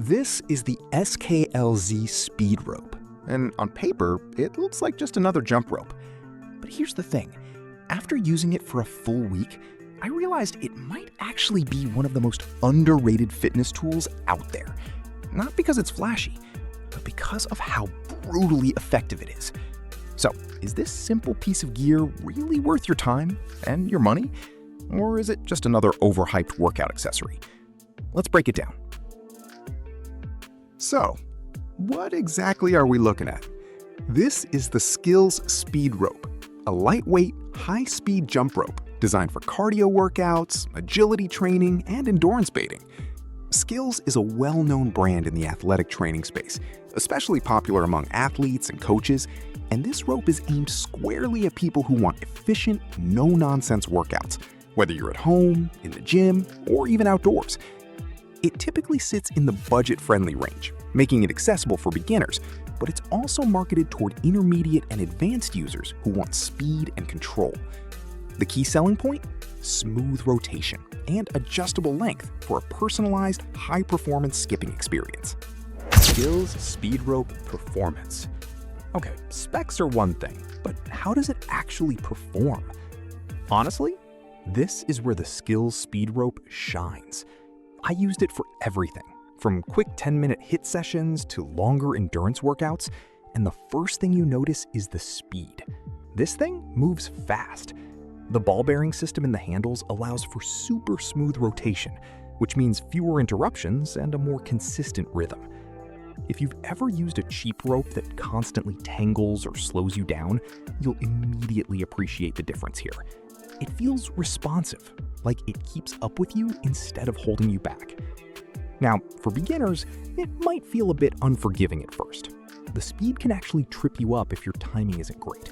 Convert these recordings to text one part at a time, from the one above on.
This is the SKLZ Speed Rope, and on paper, it looks like just another jump rope. But here's the thing, after using it for a full week, I realized it might actually be one of the most underrated fitness tools out there. Not because it's flashy, but because of how brutally effective it is. So, is this simple piece of gear really worth your time and your money? Or is it just another overhyped workout accessory? Let's break it down. So, what exactly are we looking at? This is the SKLZ Speed Rope, a lightweight, high-speed jump rope designed for cardio workouts, agility training, and endurance baiting. SKLZ is a well-known brand in the athletic training space, especially popular among athletes and coaches, and this rope is aimed squarely at people who want efficient, no-nonsense workouts, whether you're at home, in the gym, or even outdoors. It typically sits in the budget-friendly range, making it accessible for beginners, but it's also marketed toward intermediate and advanced users who want speed and control. The key selling point? Smooth rotation and adjustable length for a personalized, high-performance skipping experience. SKLZ Speed Rope Performance. Okay, specs are one thing, but how does it actually perform? Honestly, this is where the SKLZ Speed Rope shines. I used it for everything, from quick 10-minute HIIT sessions to longer endurance workouts, and the first thing you notice is the speed. This thing moves fast. The ball bearing system in the handles allows for super smooth rotation, which means fewer interruptions and a more consistent rhythm. If you've ever used a cheap rope that constantly tangles or slows you down, you'll immediately appreciate the difference here. It feels responsive, like it keeps up with you instead of holding you back. Now, for beginners, it might feel a bit unforgiving at first. The speed can actually trip you up if your timing isn't great.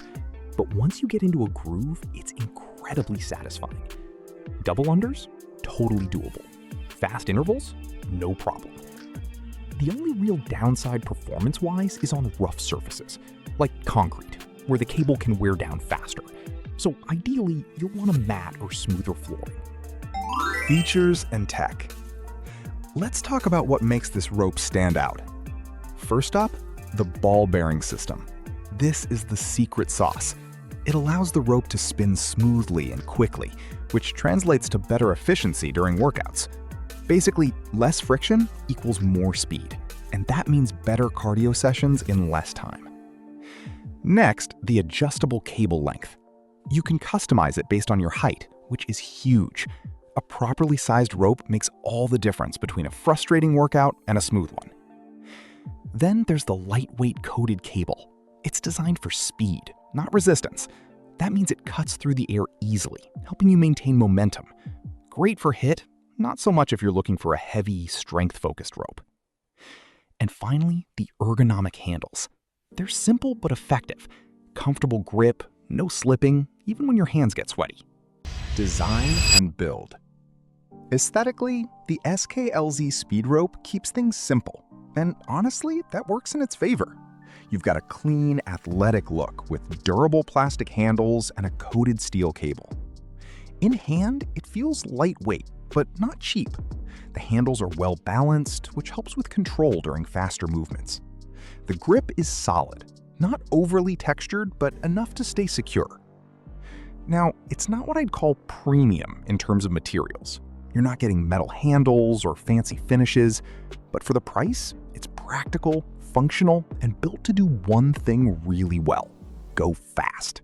But once you get into a groove, it's incredibly satisfying. Double unders? Totally doable. Fast intervals? No problem. The only real downside performance-wise is on rough surfaces, like concrete, where the cable can wear down faster. So ideally, you'll want a matte or smoother flooring. Features and tech. Let's talk about what makes this rope stand out. First up, the ball bearing system. This is the secret sauce. It allows the rope to spin smoothly and quickly, which translates to better efficiency during workouts. Basically, less friction equals more speed, and that means better cardio sessions in less time. Next, the adjustable cable length. You can customize it based on your height, which is huge. A properly sized rope makes all the difference between a frustrating workout and a smooth one. Then there's the lightweight coated cable. It's designed for speed, not resistance. That means it cuts through the air easily, helping you maintain momentum. Great for HIIT, not so much if you're looking for a heavy, strength-focused rope. And finally, the ergonomic handles. They're simple but effective. Comfortable grip, no slipping, even when your hands get sweaty. Design and build. Aesthetically, the SKLZ Speed Rope keeps things simple, and honestly, that works in its favor. You've got a clean, athletic look with durable plastic handles and a coated steel cable. In hand, it feels lightweight, but not cheap. The handles are well balanced, which helps with control during faster movements. The grip is solid, not overly textured, but enough to stay secure. Now, it's not what I'd call premium in terms of materials. You're not getting metal handles or fancy finishes, but for the price, it's practical, functional, and built to do one thing really well: go fast.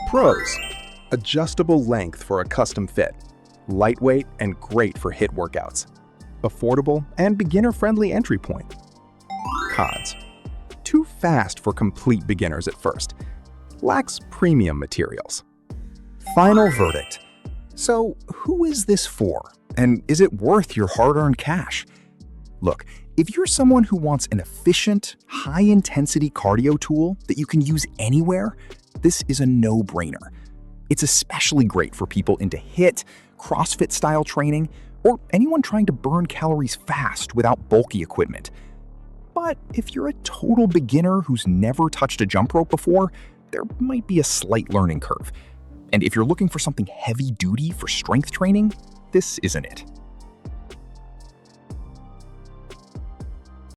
Pros: adjustable length for a custom fit, lightweight and great for HIIT workouts, affordable and beginner-friendly entry point. Cons: too fast for complete beginners at first, lacks premium materials. Final verdict. So, who is this for? And is it worth your hard-earned cash? Look, if you're someone who wants an efficient, high-intensity cardio tool that you can use anywhere, this is a no-brainer. It's especially great for people into HIIT, CrossFit-style training, or anyone trying to burn calories fast without bulky equipment. But if you're a total beginner who's never touched a jump rope before, there might be a slight learning curve. And if you're looking for something heavy-duty for strength training, this isn't it.